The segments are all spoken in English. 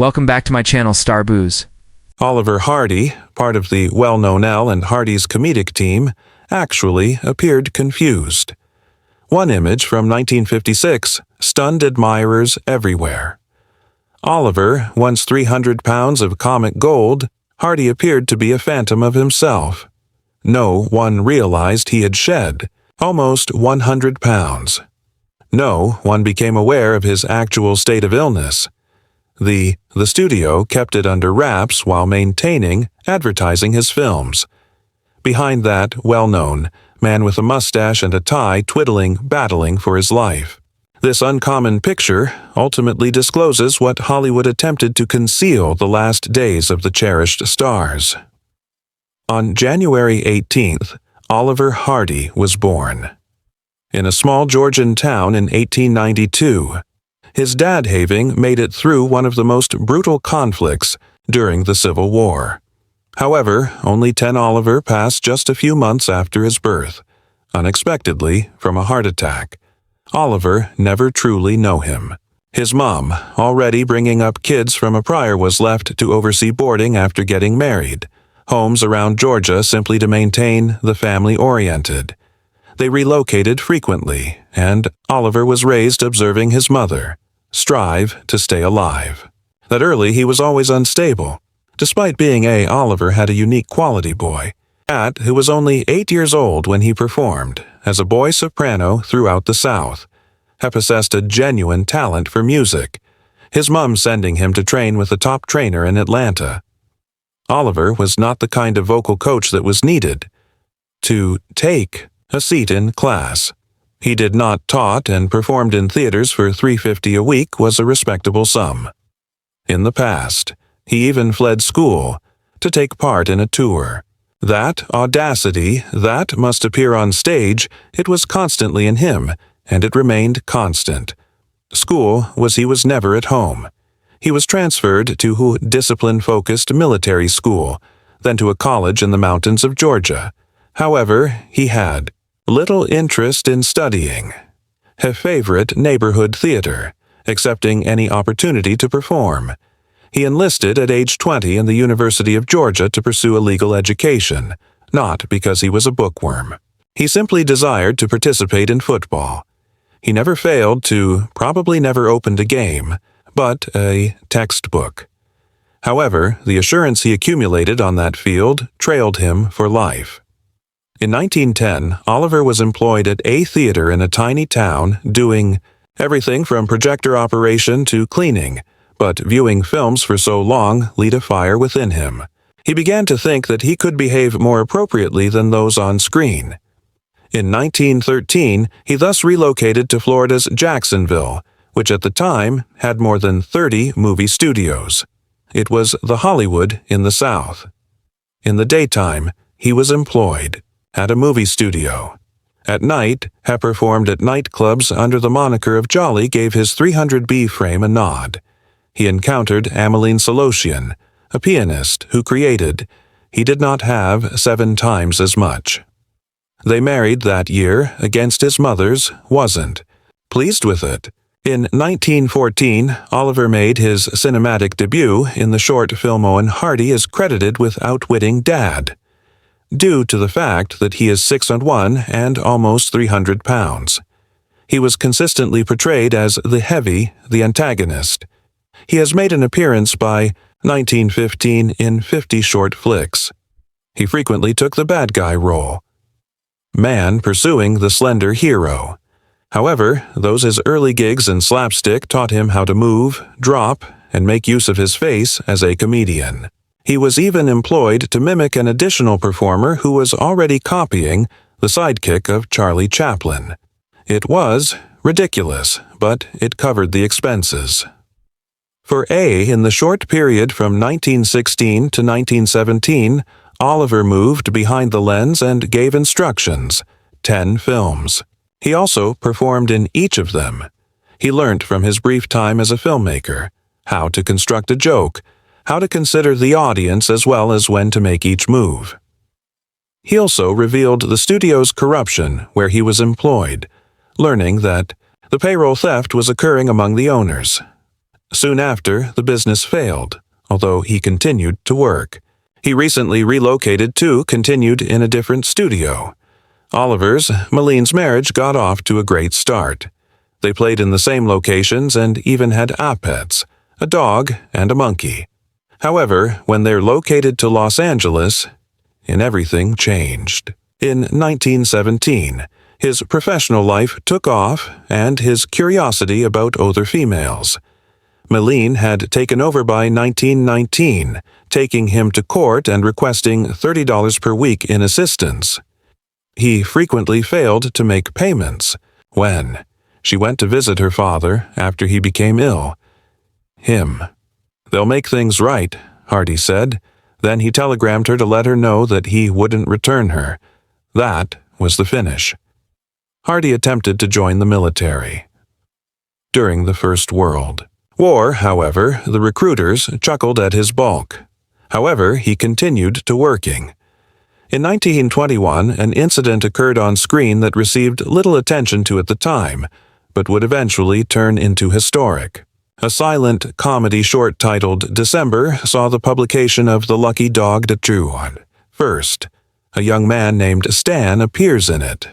Welcome back to my channel, Star Booze. Oliver Hardy, part of the well-known Laurel and Hardy's comedic team, actually appeared confused. One image from 1956 stunned admirers everywhere. Oliver, once 300 pounds of comic gold, Hardy appeared to be a phantom of himself. No one realized he had shed almost 100 pounds. No one became aware of his actual state of illness. The studio kept it under wraps while advertising his films. Behind that well-known man with a mustache and a tie battling for his life. This uncommon picture ultimately discloses what Hollywood attempted to conceal the last days of the cherished stars. On January 18th, Oliver Hardy was born. In a small Georgian town in 1892, his dad having made it through one of the most brutal conflicts during the Civil War. However, only 10 Oliver passed just a few months after his birth, unexpectedly from a heart attack. Oliver never truly knew him. His mom, already bringing up kids from a prior, was left to oversee boarding after getting married. Homes around Georgia simply to maintain the family-oriented. They relocated frequently, and Oliver was raised observing his mother strive to stay alive. That early he was always unstable. Despite being Oliver had a unique quality boy, who was only 8 years old when he performed as a boy soprano throughout the South, had possessed a genuine talent for music, his mom sending him to train with a top trainer in Atlanta. Oliver was not the kind of vocal coach that was needed to take a seat in class. He did not taught and performed in theaters for $350 a week was a respectable sum. In the past, he even fled school to take part in a tour. That audacity that must appear on stage, it was constantly in him, and it remained constant. School he was never at home. He was transferred to discipline-focused military school, then to a college in the mountains of Georgia. However, he had little interest in studying, a favorite neighborhood theater, accepting any opportunity to perform. He enlisted at age 20 in the University of Georgia to pursue a legal education, not because he was a bookworm. He simply desired to participate in football. He never failed to, probably never opened a game, but a textbook. However, the assurance he accumulated on that field trailed him for life. In 1910, Oliver was employed at a theater in a tiny town doing everything from projector operation to cleaning, but viewing films for so long lit a fire within him. He began to think that he could behave more appropriately than those on screen. In 1913, he thus relocated to Florida's Jacksonville, which at the time had more than 30 movie studios. It was the Hollywood in the South. In the daytime, he was employed at a movie studio. At night, had performed at nightclubs under the moniker of Jolly gave his 300B frame a nod. He encountered Ameline Solosian, a pianist who created He Did Not Have 7 Times as Much. They married that year against his mother's wasn't pleased with it. In 1914, Oliver made his cinematic debut in the short film Laurel and Hardy is credited with outwitting Dad, due to the fact that he is 6'1" and almost 300 pounds. He was consistently portrayed as the antagonist. He has made an appearance by 1915 in 50 short flicks. He frequently took the bad guy role, man pursuing the slender hero. However, his early gigs in slapstick taught him how to move, drop, and make use of his face as a comedian. He was even employed to mimic an additional performer who was already copying the sidekick of Charlie Chaplin. It was ridiculous, but it covered the expenses. For in the short period from 1916 to 1917, Oliver moved behind the lens and gave instructions, 10 films. He also performed in each of them. He learned from his brief time as a filmmaker how to construct a joke, how to consider the audience as well as when to make each move. He also revealed the studio's corruption where he was employed, learning that the payroll theft was occurring among the owners. Soon after, the business failed, although he continued to work. He recently relocated to continued in a different studio. Oliver's, Maline's marriage got off to a great start. They played in the same locations and even had pets, a dog and a monkey. However, when they're located to Los Angeles, everything changed. In 1917, his professional life took off and his curiosity about other females. Maline had taken over by 1919, taking him to court and requesting $30 per week in assistance. He frequently failed to make payments. When she went to visit her father after he became ill. "They'll make things right," Hardy said. Then he telegrammed her to let her know that he wouldn't return her. That was the finish. Hardy attempted to join the military. During the First World War, however, the recruiters chuckled at his bulk. However, he continued to working. In 1921, an incident occurred on screen that received little attention to at the time, but would eventually turn into historic. A silent comedy short titled December saw the publication of The Lucky Dog de Truand. First, a young man named Stan appears in it.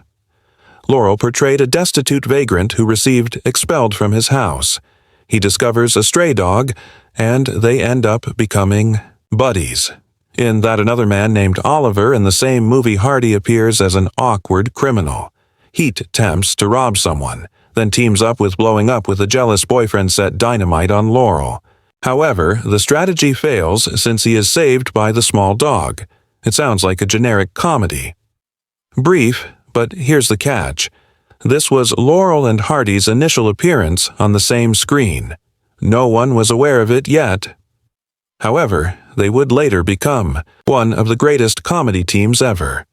Laurel portrayed a destitute vagrant who received expelled from his house. He discovers a stray dog, and they end up becoming buddies. In that, another man named Oliver in the same movie, Hardy appears as an awkward criminal. He attempts to rob someone, then teams up with blowing up with a jealous boyfriend set dynamite on Laurel. However, the strategy fails since he is saved by the small dog. It sounds like a generic comedy. Brief, but here's the catch. This was Laurel and Hardy's initial appearance on the same screen. No one was aware of it yet. However, they would later become one of the greatest comedy teams ever.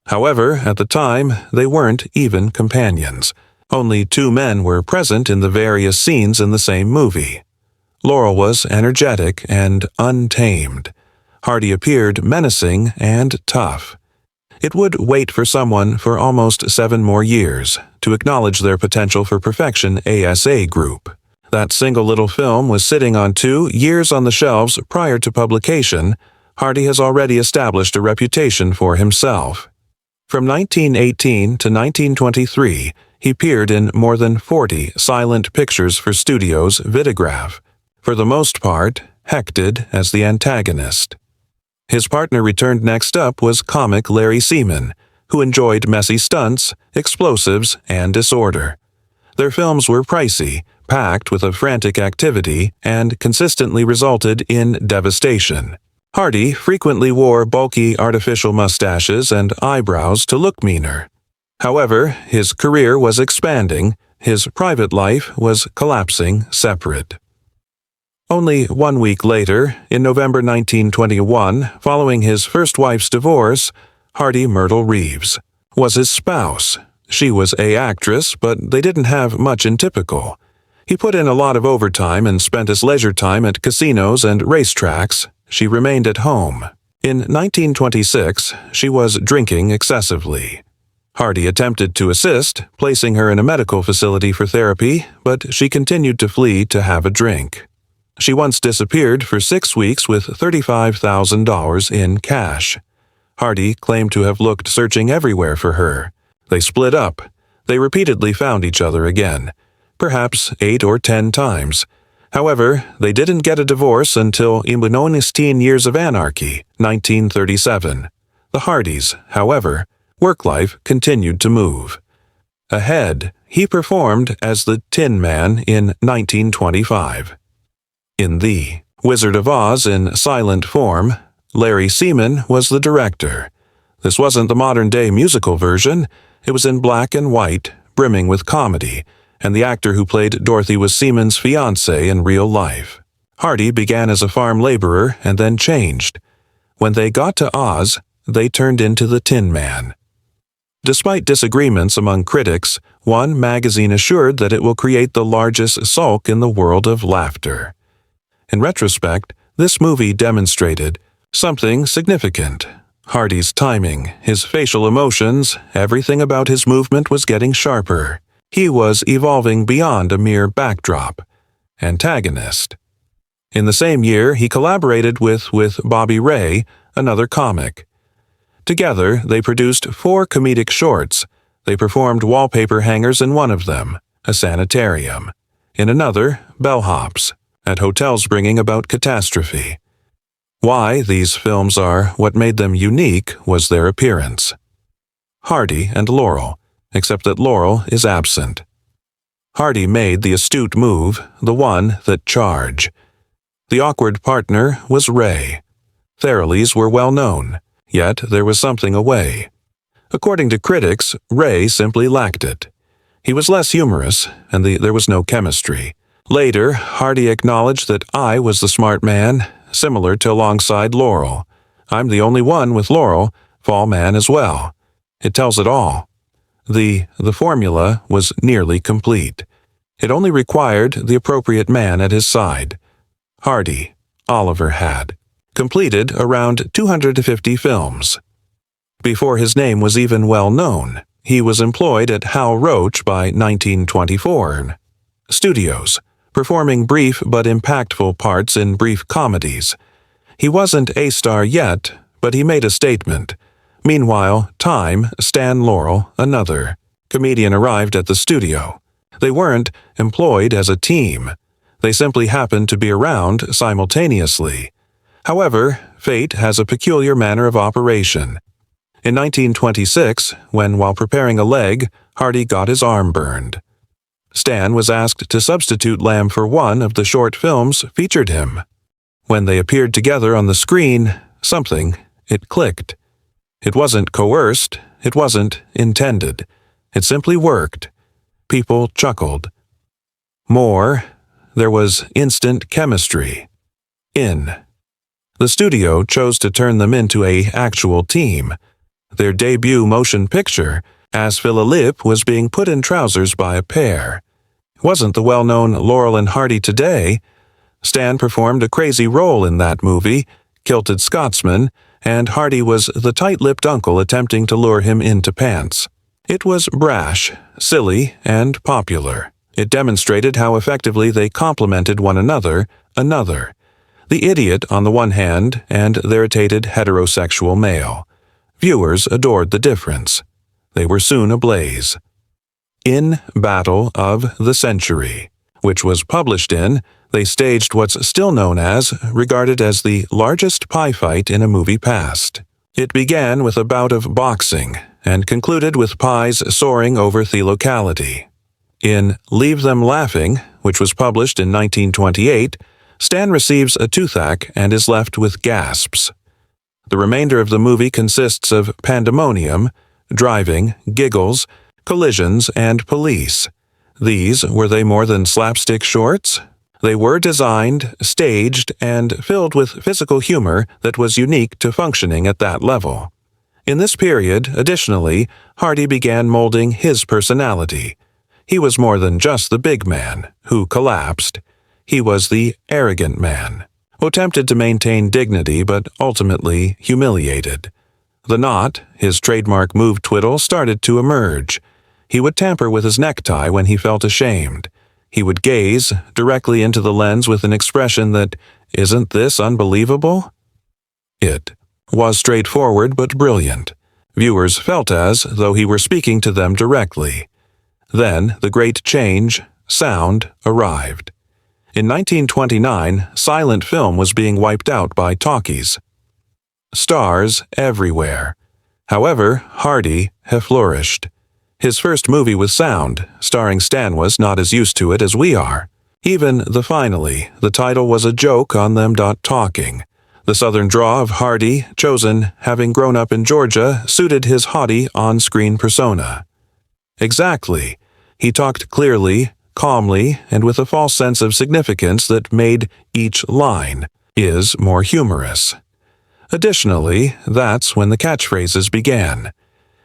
However, at the time, they weren't even companions. Only two men were present in the various scenes in the same movie. Laurel was energetic and untamed. Hardy appeared menacing and tough. It would wait for someone for almost 7 more years to acknowledge their potential for perfection. ASA Group. That single little film was sitting on 2 years on the shelves prior to publication. Hardy has already established a reputation for himself. From 1918 to 1923, he appeared in more than 40 silent pictures for studios Videograph, for the most part, hected as the antagonist. His partner returned next up was comic Larry Seaman, who enjoyed messy stunts, explosives, and disorder. Their films were pricey, packed with a frantic activity, and consistently resulted in devastation. Hardy frequently wore bulky artificial mustaches and eyebrows to look meaner. However, his career was expanding, his private life was collapsing separate. Only 1 week later, in November 1921, following his first wife's divorce, Hardy Myrtle Reeves was his spouse. She was an actress, but they didn't have much in typical. He put in a lot of overtime and spent his leisure time at casinos and racetracks. She remained at home. In 1926, she was drinking excessively. Hardy attempted to assist, placing her in a medical facility for therapy, but she continued to flee to have a drink. She once disappeared for 6 weeks with $35,000 in cash. Hardy claimed to have looked searching everywhere for her. They split up. They repeatedly found each other again, perhaps 8 or 10 times. However, they didn't get a divorce until in 19 Years of Anarchy, 1937. The Hardys, however, work life continued to move. Ahead, he performed as the Tin Man in 1925. In The Wizard of Oz in silent form, Larry Seaman was the director. This wasn't the modern-day musical version. It was in black and white, brimming with comedy, and the actor who played Dorothy was Seaman's fiancé in real life. Hardy began as a farm laborer and then changed. When they got to Oz, they turned into the Tin Man. Despite disagreements among critics, one magazine assured that it will create the largest sulk in the world of laughter. In retrospect, this movie demonstrated something significant. Hardy's timing, his facial emotions, everything about his movement was getting sharper. He was evolving beyond a mere backdrop. antagonist. In the same year, he collaborated with Bobby Ray, another comic. Together, they produced 4 comedic shorts. They performed wallpaper hangers in one of them, a sanitarium. In another, bellhops, at hotels bringing about catastrophe. Why these films are what made them unique was their appearance. Hardy and Laurel, except that Laurel is absent. Hardy made the astute move, the one that charge. The awkward partner was Ray. Therales were well known, yet there was something away. According to critics, Ray simply lacked it. He was less humorous, and there was no chemistry. Later, Hardy acknowledged that I was the smart man, similar to alongside Laurel. I'm the only one with Laurel, fall man as well. It tells it all. The formula was nearly complete. It only required the appropriate man at his side. Hardy, Oliver had, completed around 250 films. Before his name was even well known, he was employed at Hal Roach by 1924 Studios, performing brief but impactful parts in brief comedies. He wasn't A-star yet, but he made a statement. Meanwhile, Time, Stan Laurel, another comedian arrived at the studio. They weren't employed as a team. They simply happened to be around simultaneously. However, fate has a peculiar manner of operation. In 1926, while preparing a leg, Hardy got his arm burned. Stan was asked to substitute Lamb for one of the short films featured him. When they appeared together on the screen, it clicked. It wasn't coerced, it wasn't intended. It simply worked. People chuckled. More, there was instant chemistry. The studio chose to turn them into an actual team. Their debut motion picture, As Philip was being put in trousers by a pair. It wasn't the well-known Laurel and Hardy today. Stan performed a crazy role in that movie, kilted Scotsman, and Hardy was the tight-lipped uncle attempting to lure him into pants. It was brash, silly, and popular. It demonstrated how effectively they complemented one another, the idiot on the one hand and the irritated heterosexual male. Viewers adored the difference. They were soon ablaze. In Battle of the Century, which was published in, they staged what's still known as, regarded as the largest pie fight in a movie past. It began with a bout of boxing and concluded with pies soaring over the locality. In Leave Them Laughing, which was published in 1928, Stan receives a toothache and is left with gasps. The remainder of the movie consists of pandemonium, driving, giggles, collisions, and police. Were they more than slapstick shorts? They were designed, staged, and filled with physical humor that was unique to functioning at that level. In this period, additionally, Hardy began molding his personality. He was more than just the big man, who collapsed. He was the arrogant man, who attempted to maintain dignity but ultimately humiliated. The knot, his trademark move twiddle, started to emerge. He would tamper with his necktie when he felt ashamed. He would gaze directly into the lens with an expression that, "Isn't this unbelievable?" It was straightforward but brilliant. Viewers felt as though he were speaking to them directly. Then the great change, sound, arrived. In 1929, silent film was being wiped out by talkies. Stars everywhere. However, Hardy had flourished. His first movie with sound, starring Stan, was not as used to it as we are. Even the title was a joke on them talking. The southern draw of Hardy, chosen having grown up in Georgia, suited his haughty on-screen persona. Exactly. He talked clearly, calmly, and with a false sense of significance that made each line more humorous. Additionally, that's when the catchphrases began.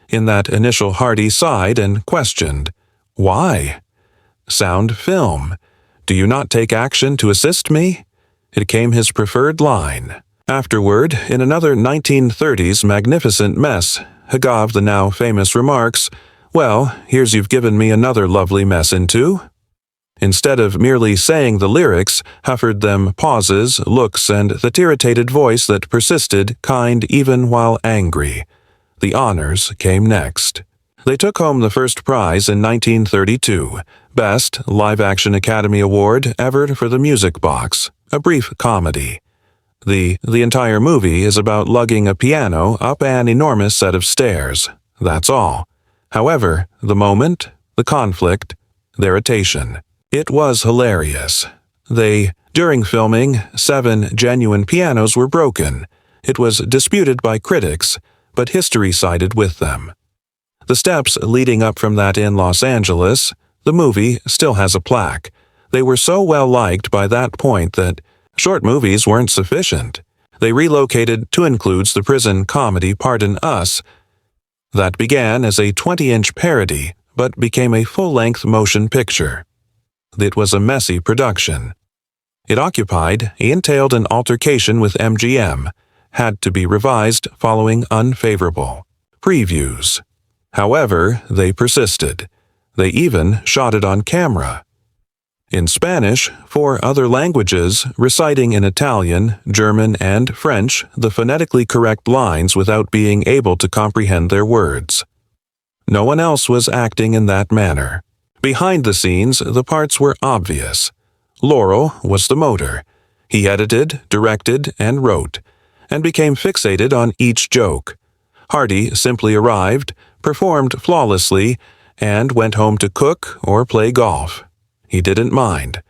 In that initial Hardy sighed and questioned, "Why? Sound film. Do you not take action to assist me?" It became his preferred line. Afterward, in another 1930s magnificent mess, Hagov the now famous remarks, "Well, here's you've given me another lovely mess into." Instead of merely saying the lyrics, offered them pauses, looks, and the irritated voice that persisted, kind even while angry. The honors came next. They took home the first prize in 1932, Best Live-Action Academy Award ever for The Music Box, a brief comedy. The entire movie is about lugging a piano up an enormous set of stairs. That's all. However, the moment, the conflict, the irritation. It was hilarious. During filming, 7 genuine pianos were broken. It was disputed by critics, but history sided with them. The steps leading up from that in Los Angeles, the movie still has a plaque. They were so well liked by that point that short movies weren't sufficient. They relocated to include the prison comedy Pardon Us. That began as a 20-inch parody, but became a full-length motion picture. It was a messy production. It entailed an altercation with MGM, had to be revised following unfavorable previews. However, they persisted. They even shot it on camera. In Spanish, 4 other languages, reciting in Italian, German, and French the phonetically correct lines without being able to comprehend their words. No one else was acting in that manner. Behind the scenes, the parts were obvious. Laurel was the motor. He edited, directed, and wrote, and became fixated on each joke. Hardy simply arrived, performed flawlessly, and went home to cook or play golf. He didn't mind.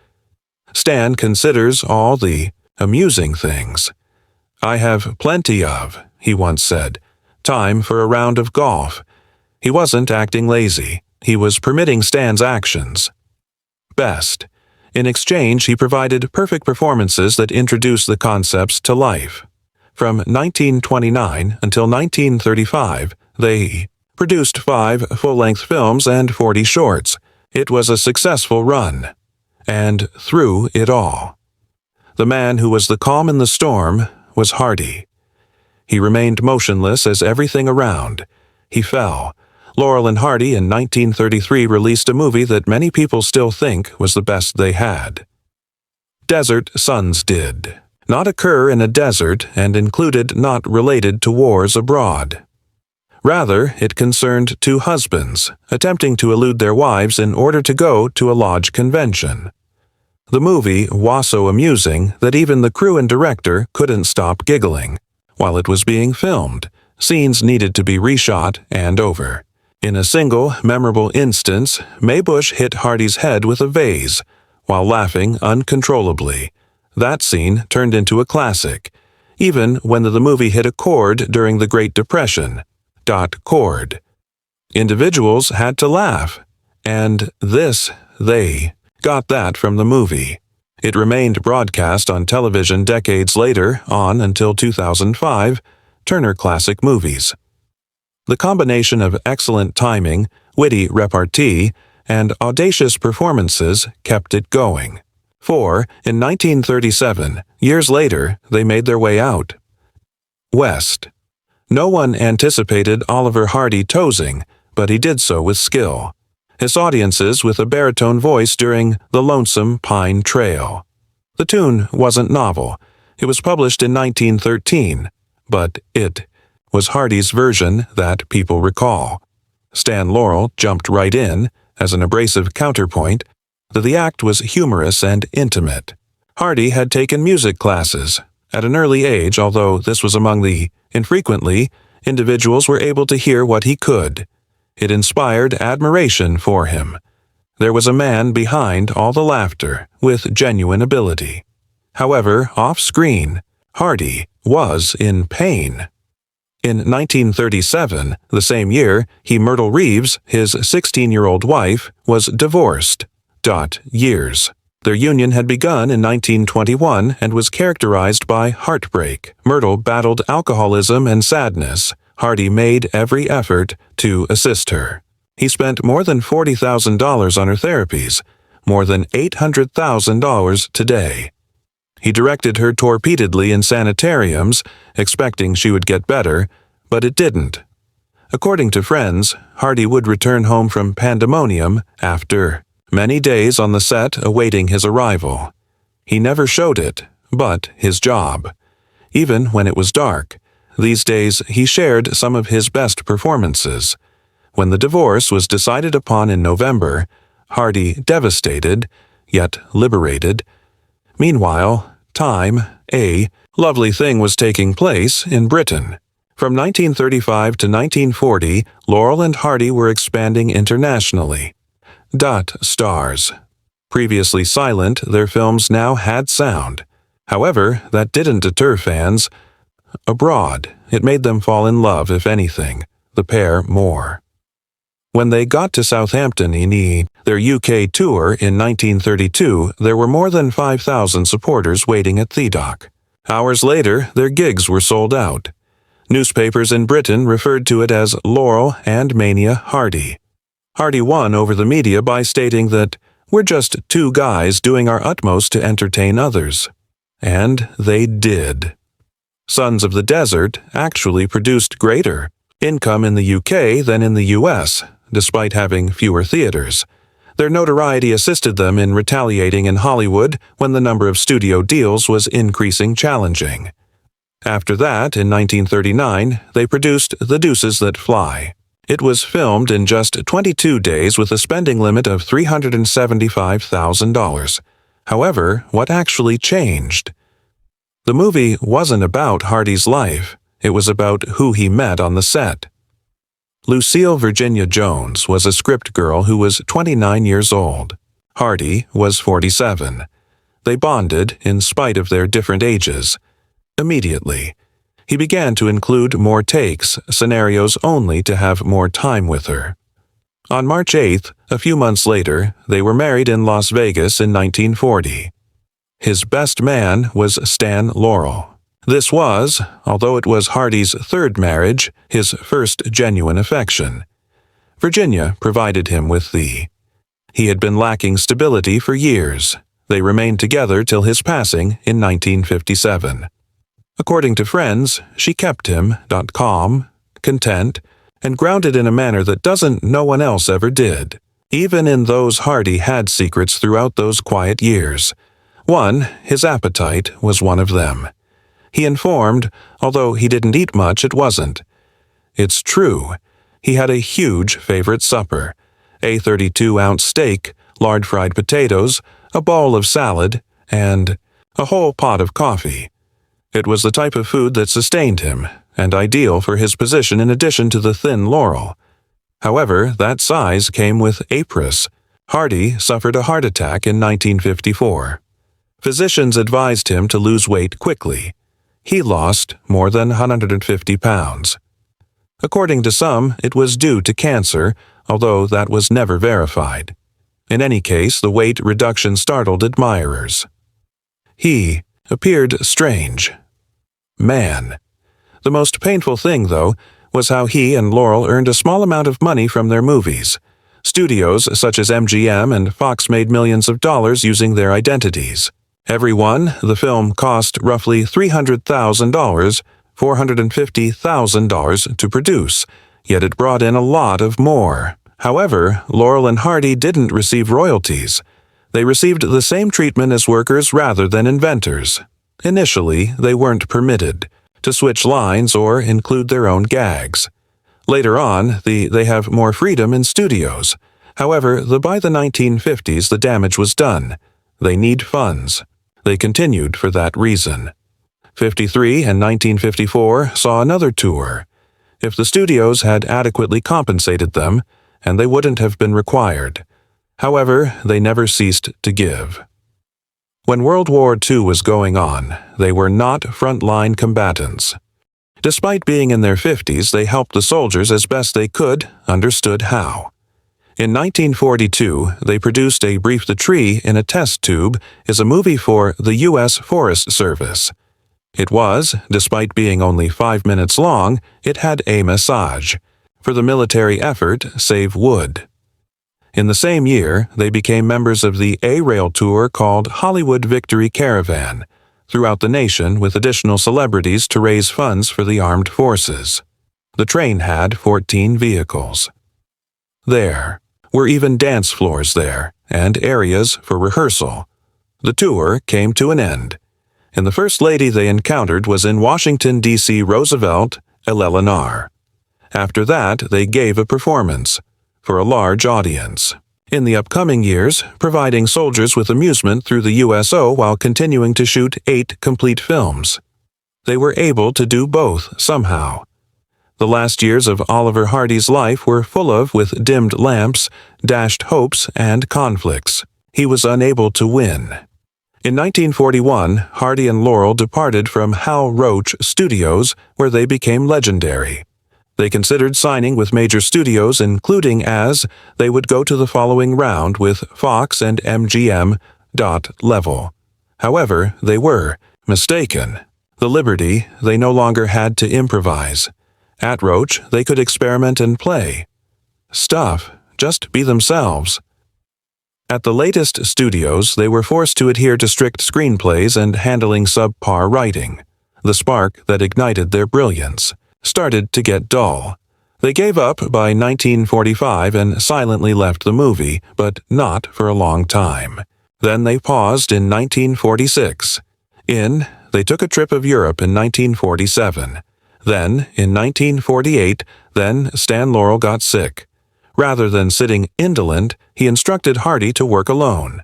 Stan considers all the amusing things. "I have plenty of," he once said, "time for a round of golf." He wasn't acting lazy. He was permitting Stan's actions. Best. In exchange, he provided perfect performances that introduced the concepts to life. From 1929 until 1935, they produced 5 full-length films and 40 shorts. It was a successful run. And through it all, the man who was the calm in the storm was Hardy. He remained motionless as everything around. He fell. Laurel and Hardy in 1933 released a movie that many people still think was the best they had. Desert Sons did not occur in a desert and included not related to wars abroad. Rather, it concerned 2 husbands attempting to elude their wives in order to go to a lodge convention. The movie was so amusing that even the crew and director couldn't stop giggling. While it was being filmed, scenes needed to be reshot and over. In a single, memorable instance, Mae Bush hit Hardy's head with a vase while laughing uncontrollably. That scene turned into a classic, even when the movie hit a chord during the Great Depression. Chord. Individuals had to laugh, and they got that from the movie. It remained broadcast on television decades later on until 2005, Turner Classic Movies. The combination of excellent timing, witty repartee, and audacious performances kept it going. For, in 1937, years later, they made their way out west. No one anticipated Oliver Hardy tosing, but he did so with skill. His audiences with a baritone voice during The Lonesome Pine Trail. The tune wasn't novel. It was published in 1913, but it was Hardy's version that people recall. Stan Laurel jumped right in, as an abrasive counterpoint, that the act was humorous and intimate. Hardy had taken music classes at an early age, although this was among the infrequently individuals were able to hear what he could. It inspired admiration for him. There was a man behind all the laughter with genuine ability. However, off-screen, Hardy was in pain. In 1937, the same year, Myrtle Reeves, his 16-year-old wife, was divorced. Years. Their union had begun in 1921 and was characterized by heartbreak. Myrtle battled alcoholism and sadness. Hardy made every effort to assist her. He spent more than $40,000 on her therapies, more than $800,000 today. He directed her torpidedly in sanitariums, expecting she would get better, but it didn't. According to friends, Hardy would return home from pandemonium after many days on the set awaiting his arrival. He never showed it, but his job. Even when it was dark, these days he shared some of his best performances. When the divorce was decided upon in November, Hardy devastated, yet liberated. Meanwhile, time, a lovely thing was taking place in Britain. From 1935 to 1940, Laurel and Hardy were expanding internationally. Stars. Previously silent, their films now had sound. However, that didn't deter fans. Abroad, it made them fall in love, if anything, the pair more. When they got to Southampton in their UK tour in 1932, there were more than 5,000 supporters waiting at the dock. Hours later, their gigs were sold out. Newspapers in Britain referred to it as Laurel and Mania Hardy. Hardy won over the media by stating that, "We're just two guys doing our utmost to entertain others." And they did. Sons of the Desert actually produced greater income in the UK than in the US, despite having fewer theaters. Their notoriety assisted them in retaliating in Hollywood when the number of studio deals was increasing challenging. After that, in 1939, they produced The Deuces That Fly. It was filmed in just 22 days with a spending limit of $375,000. However, what actually changed? The movie wasn't about Hardy's life. It was about who he met on the set. Lucille Virginia Jones was a script girl who was 29 years old. Hardy was 47. They bonded in spite of their different ages. Immediately, he began to include more takes, scenarios only to have more time with her. On March 8th, a few months later, they were married in Las Vegas in 1940. His best man was Stan Laurel. This was, although it was Hardy's third marriage, his first genuine affection. Virginia provided him with the. He had been lacking stability for years. They remained together till his passing in 1957. According to friends, she kept him calm, content, and grounded in a manner that no one else ever did. Even in those Hardy had secrets throughout those quiet years. One, his appetite, was one of them. He informed, although he didn't eat much, it wasn't. It's true. He had a huge favorite supper, a 32-ounce steak, lard fried potatoes, a bowl of salad, and a whole pot of coffee. It was the type of food that sustained him, and ideal for his position in addition to the thin Laurel. However, that size came with APRIS. Hardy suffered a heart attack in 1954. Physicians advised him to lose weight quickly. He lost more than 150 pounds. According to some, it was due to cancer, although that was never verified. In any case, the weight reduction startled admirers. He appeared strange. Man. The most painful thing, though, was how he and Laurel earned a small amount of money from their movies. Studios such as MGM and Fox made millions of dollars using their identities. Every one, the film cost roughly $300,000, $450,000 to produce, yet it brought in a lot of more. However, Laurel and Hardy didn't receive royalties. They received the same treatment as workers rather than inventors. Initially, they weren't permitted to switch lines or include their own gags. Later on, they have more freedom in studios. However, by the 1950s, the damage was done. They need funds. They continued for that reason. 53 and 1954 saw another tour. If the studios had adequately compensated them, and they wouldn't have been required. However, they never ceased to give. When World War II was going on, they were not frontline combatants. Despite being in their 50s, they helped the soldiers as best they could, understood how. In 1942, they produced A Brief the Tree in a Test Tube is a movie for the U.S. Forest Service. It was, despite being only 5 minutes long, it had a message. For the military effort, save wood. In the same year, they became members of the A-Rail tour called Hollywood Victory Caravan, throughout the nation with additional celebrities to raise funds for the armed forces. The train had 14 vehicles. There were even dance floors there, and areas for rehearsal. The tour came to an end, and the first lady they encountered was in Washington, D.C. Roosevelt, Eleanor. After that, they gave a performance for a large audience. In the upcoming years, providing soldiers with amusement through the USO while continuing to shoot 8 complete films. They were able to do both somehow. The last years of Oliver Hardy's life were full of with dimmed lamps, dashed hopes, and conflicts. He was unable to win. In 1941, Hardy and Laurel departed from Hal Roach Studios, where they became legendary. They considered signing with major studios, including as they would go to the following round with Fox and MGM. Level. However, they were mistaken. The liberty they no longer had to improvise. At Roach, they could experiment and play. Stuff, just be themselves. At the latest studios, they were forced to adhere to strict screenplays and handling subpar writing. The spark that ignited their brilliance started to get dull. They gave up by 1945 and silently left the movie, but not for a long time. Then they paused in 1946. They took a trip of Europe in 1947. Then, in 1948, Stan Laurel got sick. Rather than sitting indolent, he instructed Hardy to work alone.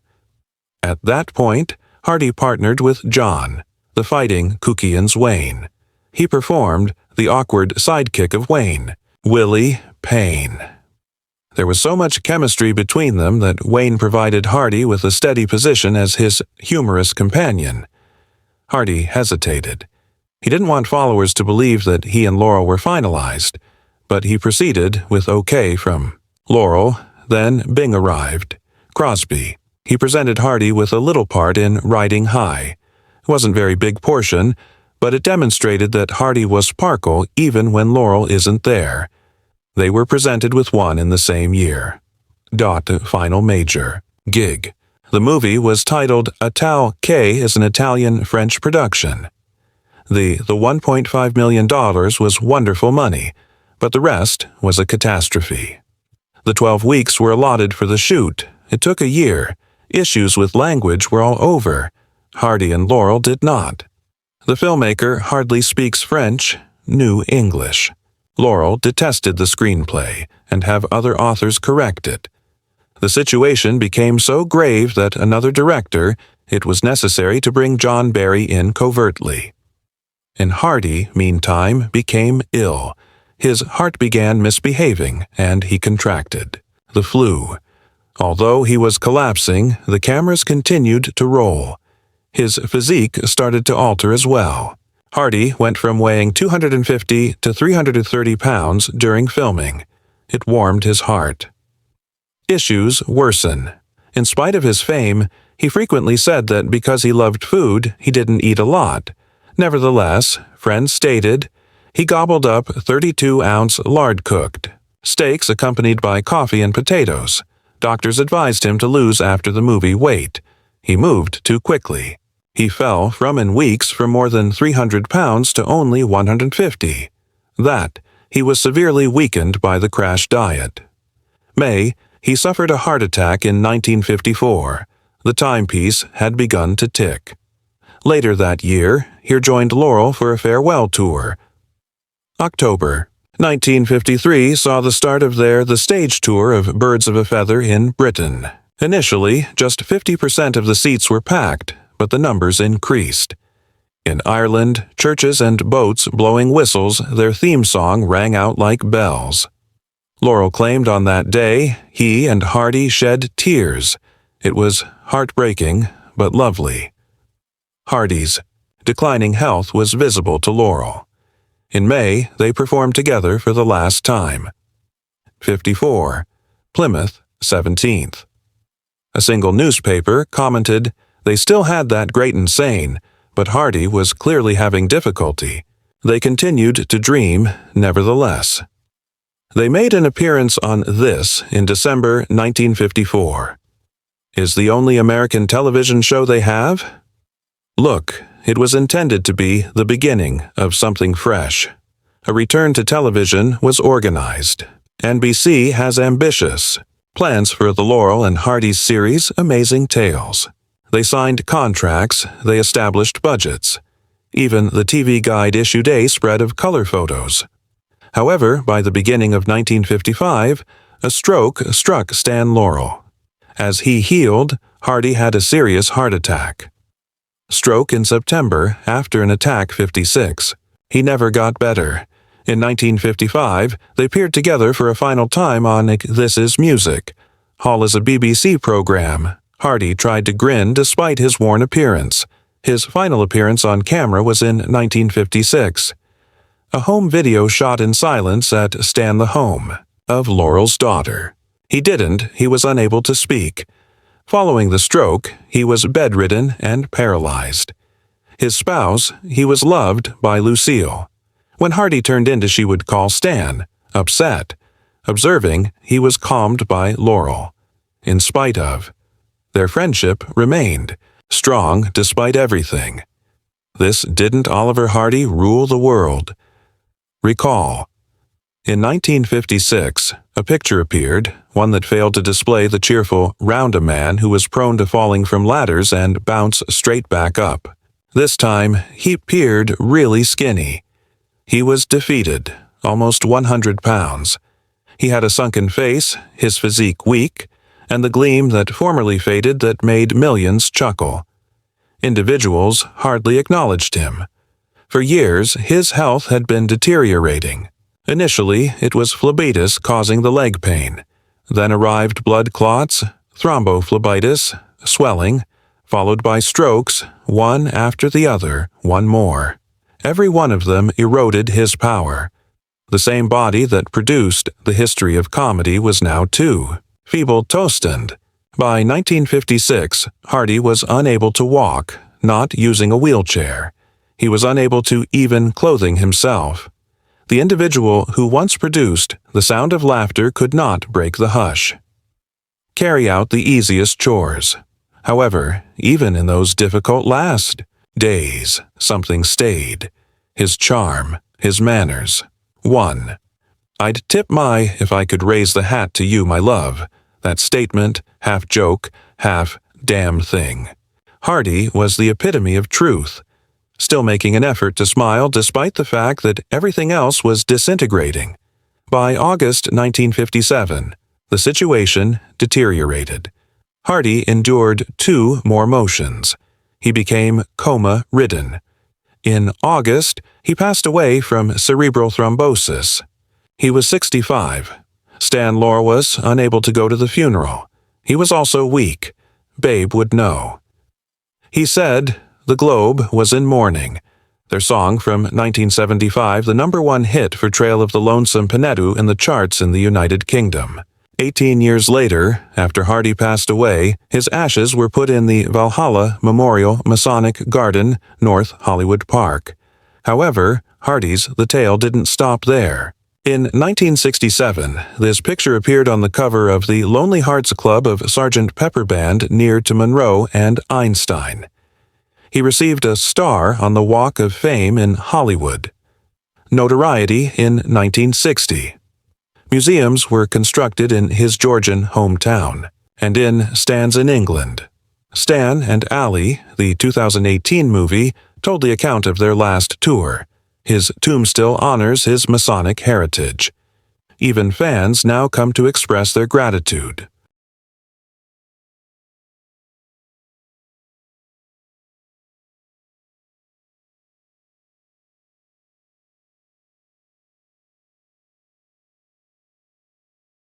At that point, Hardy partnered with John, the fighting Kukian's Wayne. He performed the awkward sidekick of Wayne, Willie Payne. There was so much chemistry between them that Wayne provided Hardy with a steady position as his humorous companion. Hardy hesitated. He didn't want followers to believe that he and Laurel were finalized, but he proceeded with okay from Laurel. Then Bing arrived. Crosby. He presented Hardy with a little part in Riding High. It wasn't a very big portion, but it demonstrated that Hardy was sparkle even when Laurel isn't there. They were presented with one in the same year. Final major. Gig. The movie was titled Ital K is an Italian-French production. The $1.5 million was wonderful money, but the rest was a catastrophe. The 12 weeks were allotted for the shoot. It took a year. Issues with language were all over. Hardy and Laurel did not. The filmmaker hardly speaks French, knew English. Laurel detested the screenplay and have other authors correct it. The situation became so grave that it was necessary to bring John Barry in covertly. And Hardy, meantime, became ill. His heart began misbehaving, and he contracted the flu. Although he was collapsing, the cameras continued to roll. His physique started to alter as well. Hardy went from weighing 250 to 330 pounds during filming. It warmed his heart. Issues worsen. In spite of his fame, he frequently said that because he loved food, he didn't eat a lot. Nevertheless, friends stated, he gobbled up 32-ounce lard-cooked steaks accompanied by coffee and potatoes. Doctors advised him to lose after the movie weight. He moved too quickly. He fell in weeks from more than 300 pounds to only 150. He was severely weakened by the crash diet. May, he suffered a heart attack in 1954. The timepiece had begun to tick. Later that year, he joined Laurel for a farewell tour. October 1953 saw the start of the stage tour of Birds of a Feather in Britain. Initially, just 50% of the seats were packed, but the numbers increased. In Ireland, churches and boats blowing whistles, their theme song rang out like bells. Laurel claimed on that day he and Hardy shed tears. It was heartbreaking, but lovely. Hardy's declining health was visible to Laurel. In May, they performed together for the last time. 54. Plymouth, 17th. A single newspaper commented, they still had that great and sane, but Hardy was clearly having difficulty. They continued to dream, nevertheless. They made an appearance on This in December 1954. Is the only American television show they have? Look, it was intended to be the beginning of something fresh. A return to television was organized. NBC has ambitious plans for the Laurel and Hardy series Amazing Tales. They signed contracts, they established budgets. Even the TV Guide issued a spread of color photos. However, by the beginning of 1955, a stroke struck Stan Laurel. As he healed, Hardy had a serious heart attack. Stroke in September after an attack 56. He never got better. In 1955, they appeared together for a final time on This Is Music. Hall is a BBC program. Hardy tried to grin despite his worn appearance. His final appearance on camera was in 1956. A home video shot in silence at Stan the Home of Laurel's daughter. He was unable to speak. Following the stroke, he was bedridden and paralyzed. His spouse, he was loved by Lucille. When Hardy turned in, she would call Stan, upset. Observing, he was calmed by Laurel. In spite of. Their friendship remained, strong despite everything. This didn't Oliver Hardy rule the world. Recall. In 1956, a picture appeared, one that failed to display the cheerful, round man who was prone to falling from ladders and bounce straight back up. This time, he appeared really skinny. He was defeated, almost 100 pounds. He had a sunken face, his physique weak, and the gleam that formerly faded that made millions chuckle. Individuals hardly acknowledged him. For years, his health had been deteriorating. Initially, it was phlebitis causing the leg pain. Then arrived blood clots, thrombophlebitis, swelling, followed by strokes, one after the other, one more. Every one of them eroded his power. The same body that produced the history of comedy was now too feeble-toestened. By 1956, Hardy was unable to walk, not using a wheelchair. He was unable to even clothing himself. The individual who once produced the sound of laughter could not break the hush. Carry out the easiest chores. However, even in those difficult last days, something stayed. His charm, his manners. 1. I'd tip my if I could raise the hat to you, my love. That statement, half joke, half damn thing. Hardy was the epitome of truth, still making an effort to smile despite the fact that everything else was disintegrating. By August 1957, the situation deteriorated. Hardy endured 2 more motions. He became coma-ridden. In August, he passed away from cerebral thrombosis. He was 65. Stan Laurel was unable to go to the funeral. He was also weak. Babe would know. He said the globe was in mourning. Their song from 1975, the #1 hit for Trail of the Lonesome Pennadu in the charts in the United Kingdom. 18 years later, after Hardy passed away, his ashes were put in the Valhalla Memorial Masonic Garden, North Hollywood Park. However, Hardy's The Tale didn't stop there. In 1967, this picture appeared on the cover of the Lonely Hearts Club of Sgt. Pepper Band near to Monroe and Einstein. He received a star on the Walk of Fame in Hollywood. Notoriety in 1960. Museums were constructed in his Georgian hometown, and in Stan's in England. Stan and Ally, the 2018 movie, told the account of their last tour. His tomb still honors his Masonic heritage. Even fans now come to express their gratitude.